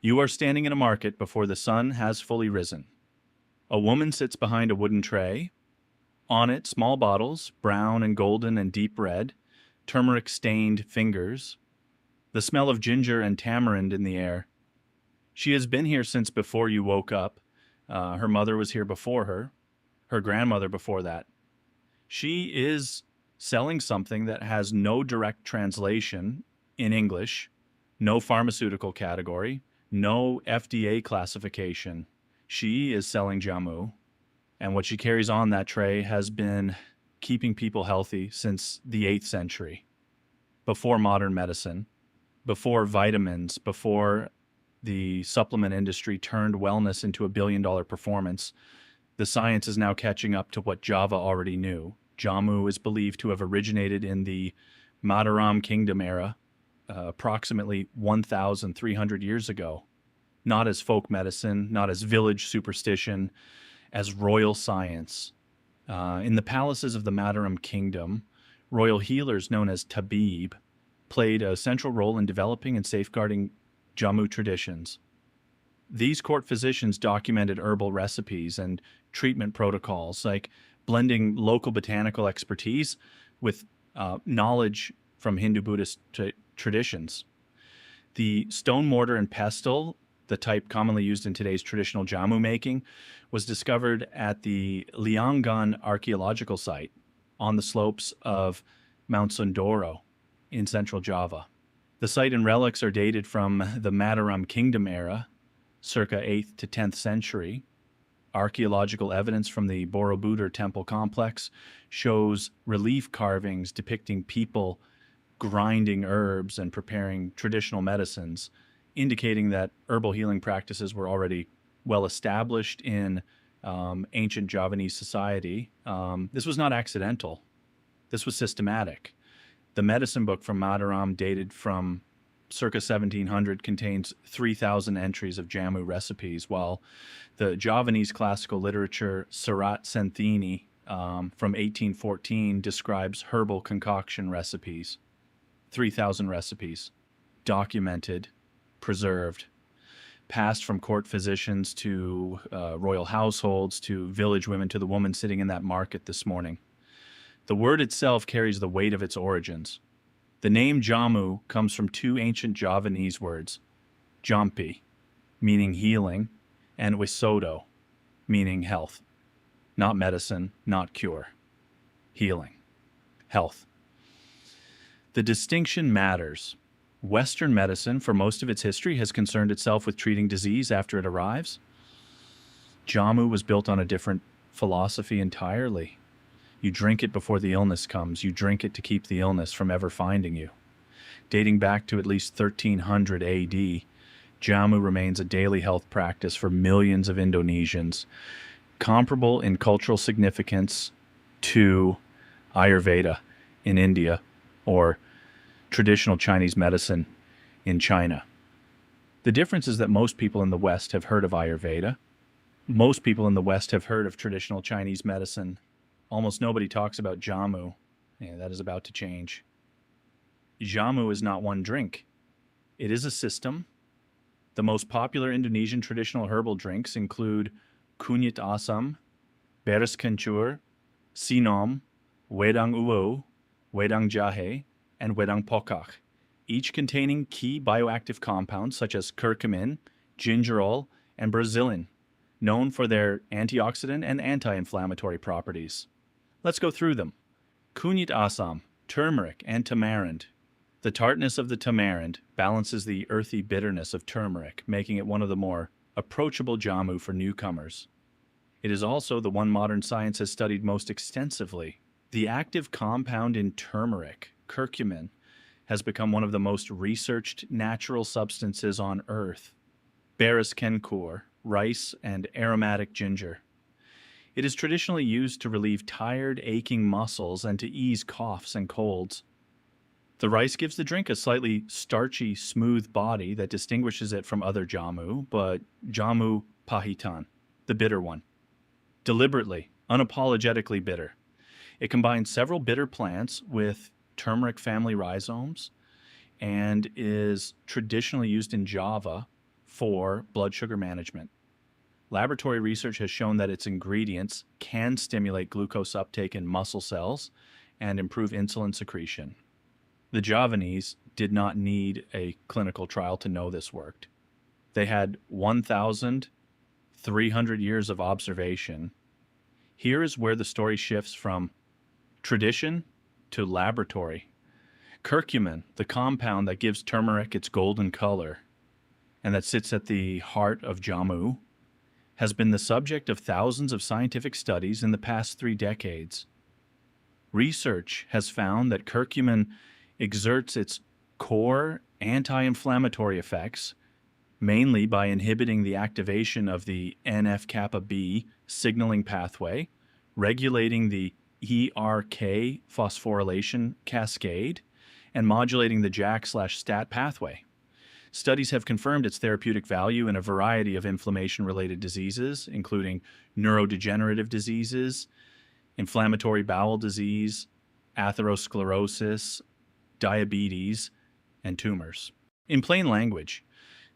You are standing in a market before the sun has fully risen. A woman sits behind a wooden tray. On it, small bottles, brown and golden and deep red, turmeric-stained fingers, the smell of ginger and tamarind in the air. She has been here since before you woke up. Her mother was here before her grandmother before that. She is selling something that has no direct translation in English, no pharmaceutical category, no FDA classification. She is selling Jamu, and what she carries on that tray has been keeping people healthy since the 8th century, before modern medicine, before vitamins, before the supplement industry turned wellness into a billion-dollar performance. The science is now catching up to what Java already knew. Jamu is believed to have originated in the Mataram Kingdom era, approximately 1,300 years ago. Not as folk medicine, not as village superstition, as royal science. In the palaces of the Mataram Kingdom, royal healers known as tabib played a central role in developing and safeguarding Jamu traditions. These court physicians documented herbal recipes and treatment protocols, like blending local botanical expertise with knowledge from Hindu-Buddhist traditions. The stone mortar and pestle, the type commonly used in today's traditional jamu making, was discovered at the Liyangan archaeological site on the slopes of Mount Sundoro in central Java. The site and relics are dated from the Mataram Kingdom era, circa 8th to 10th century. Archaeological evidence from the Borobudur temple complex shows relief carvings depicting people grinding herbs and preparing traditional medicines, indicating that herbal healing practices were already well established in ancient Javanese society. This was not accidental. This was systematic. The medicine book from Mataram, dated from circa 1700, contains 3,000 entries of Jamu recipes, while the Javanese classical literature Surat Senthini from 1814 describes herbal concoction recipes. 3,000 recipes, documented, preserved, passed from court physicians to royal households to village women to the woman sitting in that market this morning. The word itself carries the weight of its origins. The name Jamu comes from two ancient Javanese words, Djampi, meaning healing, and Oesodo, meaning health. Not medicine, not cure. Healing. Health. The distinction matters. Western medicine, for most of its history, has concerned itself with treating disease after it arrives. Jamu was built on a different philosophy entirely. You drink it before the illness comes. You drink it to keep the illness from ever finding you. Dating back to at least 1300 AD, Jamu remains a daily health practice for millions of Indonesians, comparable in cultural significance to Ayurveda in India or traditional Chinese medicine in China. The difference is that most people in the West have heard of Ayurveda. Most people in the West have heard of traditional Chinese medicine. Almost nobody talks about Jamu. Yeah, that is about to change. Jamu is not one drink. It is a system. The most popular Indonesian traditional herbal drinks include kunyit asam, beres kencur, sinom, wedang uwo, wedang jahe, and wedang pokah, each containing key bioactive compounds such as curcumin, gingerol, and brazilin, known for their antioxidant and anti-inflammatory properties. Let's go through them. Kunyit asam, turmeric, and tamarind. The tartness of the tamarind balances the earthy bitterness of turmeric, making it one of the more approachable jamu for newcomers. It is also the one modern science has studied most extensively. The active compound in turmeric, curcumin, has become one of the most researched natural substances on Earth. Beres kencur, rice, and aromatic ginger. It is traditionally used to relieve tired, aching muscles and to ease coughs and colds. The rice gives the drink a slightly starchy, smooth body that distinguishes it from other jamu, but Jamu pahitan, the bitter one. Deliberately, unapologetically bitter. It combines several bitter plants with turmeric family rhizomes and is traditionally used in Java for blood sugar management. Laboratory research has shown that its ingredients can stimulate glucose uptake in muscle cells and improve insulin secretion. The Javanese did not need a clinical trial to know this worked. They had 1,300 years of observation. Here is where the story shifts from tradition to laboratory. Curcumin, the compound that gives turmeric its golden color and that sits at the heart of Jamu, has been the subject of thousands of scientific studies in the past 3 decades. Research has found that curcumin exerts its core anti-inflammatory effects, mainly by inhibiting the activation of the NF-kappa B signaling pathway, regulating the ERK phosphorylation cascade, and modulating the JAK/STAT pathway. Studies have confirmed its therapeutic value in a variety of inflammation-related diseases, including neurodegenerative diseases, inflammatory bowel disease, atherosclerosis, diabetes, and tumors. In plain language,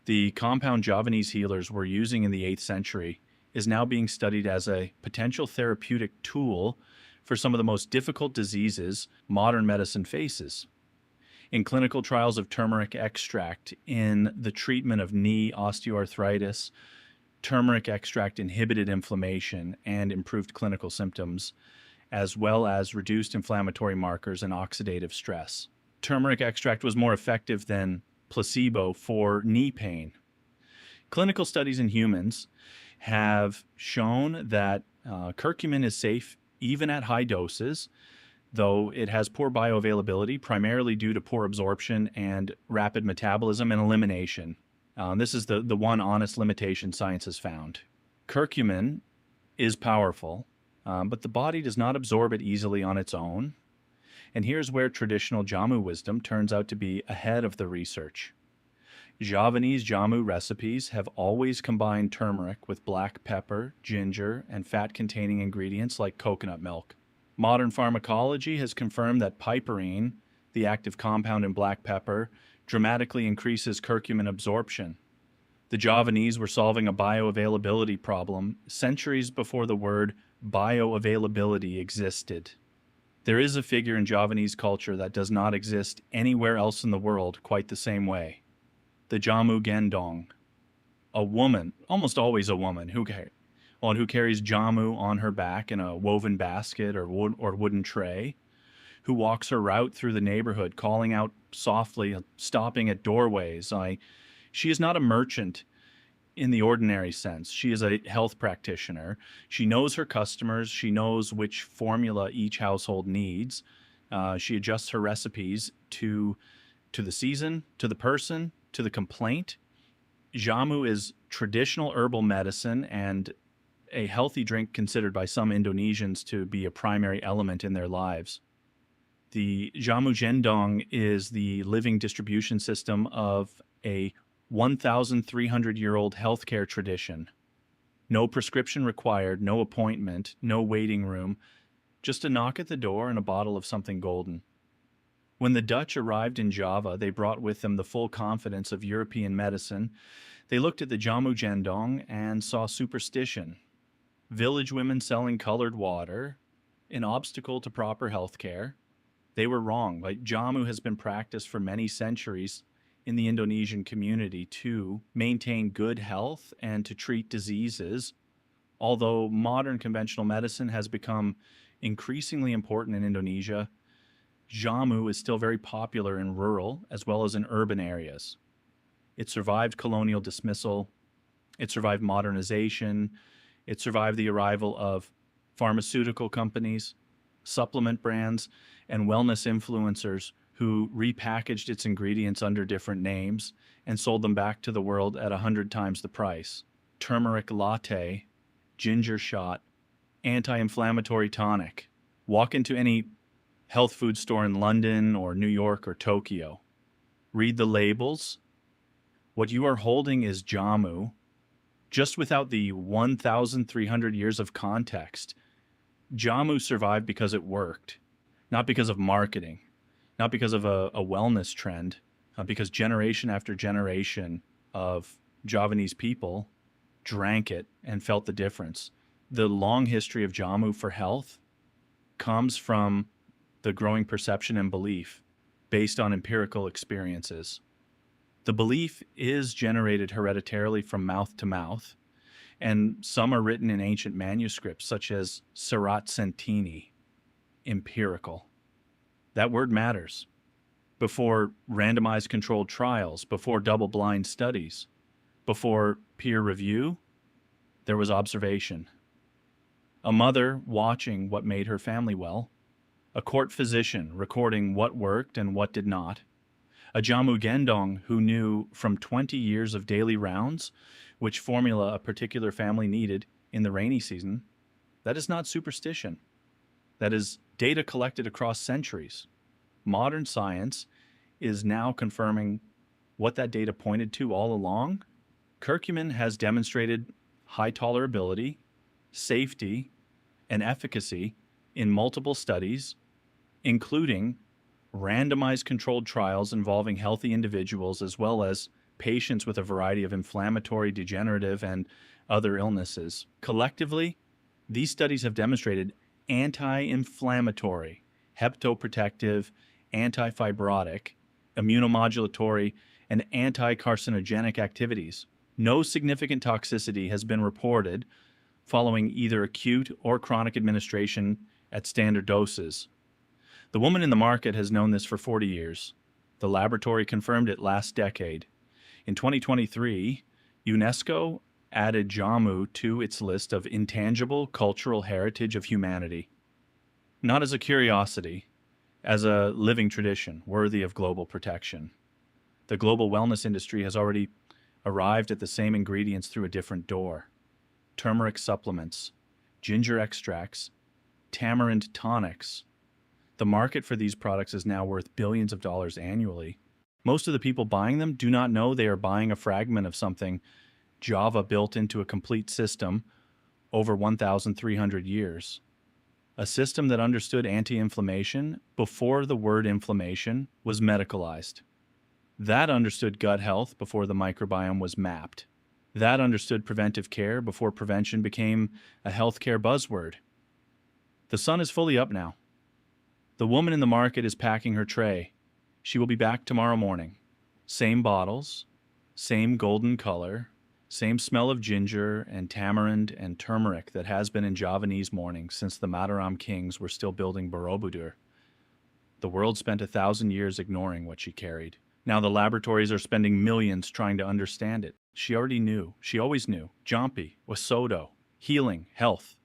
the compound Javanese healers were using in the 8th century is now being studied as a potential therapeutic tool for some of the most difficult diseases modern medicine faces. In clinical trials of turmeric extract in the treatment of knee osteoarthritis, turmeric extract inhibited inflammation and improved clinical symptoms, as well as reduced inflammatory markers and oxidative stress. Turmeric extract was more effective than placebo for knee pain. Clinical studies in humans have shown that curcumin is safe even at high doses, though it has poor bioavailability, primarily due to poor absorption and rapid metabolism and elimination. This is the one honest limitation science has found. Curcumin is powerful, but the body does not absorb it easily on its own. And here's where traditional Jamu wisdom turns out to be ahead of the research. Javanese Jamu recipes have always combined turmeric with black pepper, ginger, and fat-containing ingredients like coconut milk. Modern pharmacology has confirmed that piperine, the active compound in black pepper, dramatically increases curcumin absorption. The Javanese were solving a bioavailability problem centuries before the word bioavailability existed. There is a figure in Javanese culture that does not exist anywhere else in the world quite the same way. The Jamu Gendong. A woman, almost always a woman, who carries Jamu on her back in a woven basket or wooden tray, who walks her route through the neighborhood, calling out softly, stopping at doorways. She is not a merchant in the ordinary sense. She is a health practitioner. She knows her customers. She knows which formula each household needs. She adjusts her recipes to the season, to the person, to the complaint. Jamu is traditional herbal medicine and a healthy drink considered by some Indonesians to be a primary element in their lives. The Jamu Gendong is the living distribution system of a 1,300-year-old healthcare tradition. No prescription required, no appointment, no waiting room, just a knock at the door and a bottle of something golden. When the Dutch arrived in Java, they brought with them the full confidence of European medicine. They looked at the Jamu Gendong and saw superstition. Village women selling colored water, an obstacle to proper health care. They were wrong. Jamu has been practiced for many centuries in the Indonesian community to maintain good health and to treat diseases. Although modern conventional medicine has become increasingly important in Indonesia, Jamu is still very popular in rural as well as in urban areas. It survived colonial dismissal. It survived modernization. It survived the arrival of pharmaceutical companies, supplement brands, and wellness influencers who repackaged its ingredients under different names and sold them back to the world at 100 times the price. Turmeric latte, ginger shot, anti-inflammatory tonic. Walk into any health food store in London or New York or Tokyo. Read the labels. What you are holding is Jamu, just without the 1,300 years of context. Jamu survived because it worked, not because of marketing, not because of a wellness trend, because generation after generation of Javanese people drank it and felt the difference. The long history of Jamu for health comes from the growing perception and belief based on empirical experiences. The belief is generated hereditarily from mouth to mouth, and some are written in ancient manuscripts, such as Surat Centini, empirical. That word matters. Before randomized controlled trials, before double-blind studies, before peer review, there was observation. A mother watching what made her family well, a court physician recording what worked and what did not, a Jamu Gendong who knew from 20 years of daily rounds which formula a particular family needed in the rainy season. That is not superstition. That is data collected across centuries. Modern science is now confirming what that data pointed to all along. Curcumin has demonstrated high tolerability, safety, and efficacy in multiple studies, including randomized controlled trials involving healthy individuals as well as patients with a variety of inflammatory, degenerative, and other illnesses. Collectively, these studies have demonstrated anti-inflammatory, hepatoprotective, anti-fibrotic, immunomodulatory, and anti-carcinogenic activities. No significant toxicity has been reported following either acute or chronic administration at standard doses. The woman in the market has known this for 40 years. The laboratory confirmed it last decade. In 2023, UNESCO added Jamu to its list of intangible cultural heritage of humanity, not as a curiosity, as a living tradition worthy of global protection. The global wellness industry has already arrived at the same ingredients through a different door. Turmeric supplements, ginger extracts, tamarind tonics. The market for these products is now worth billions of dollars annually. Most of the people buying them do not know they are buying a fragment of something Java built into a complete system over 1,300 years. A system that understood anti-inflammation before the word inflammation was medicalized. That understood gut health before the microbiome was mapped. That understood preventive care before prevention became a healthcare buzzword. The sun is fully up now. The woman in the market is packing her tray. She will be back tomorrow morning. Same bottles, same golden color, same smell of ginger and tamarind and turmeric that has been in Javanese mornings since the Mataram kings were still building Borobudur. The world spent 1,000 years ignoring what she carried. Now the laboratories are spending millions trying to understand it. She already knew. She always knew. Djampi, Oesodo, healing, health.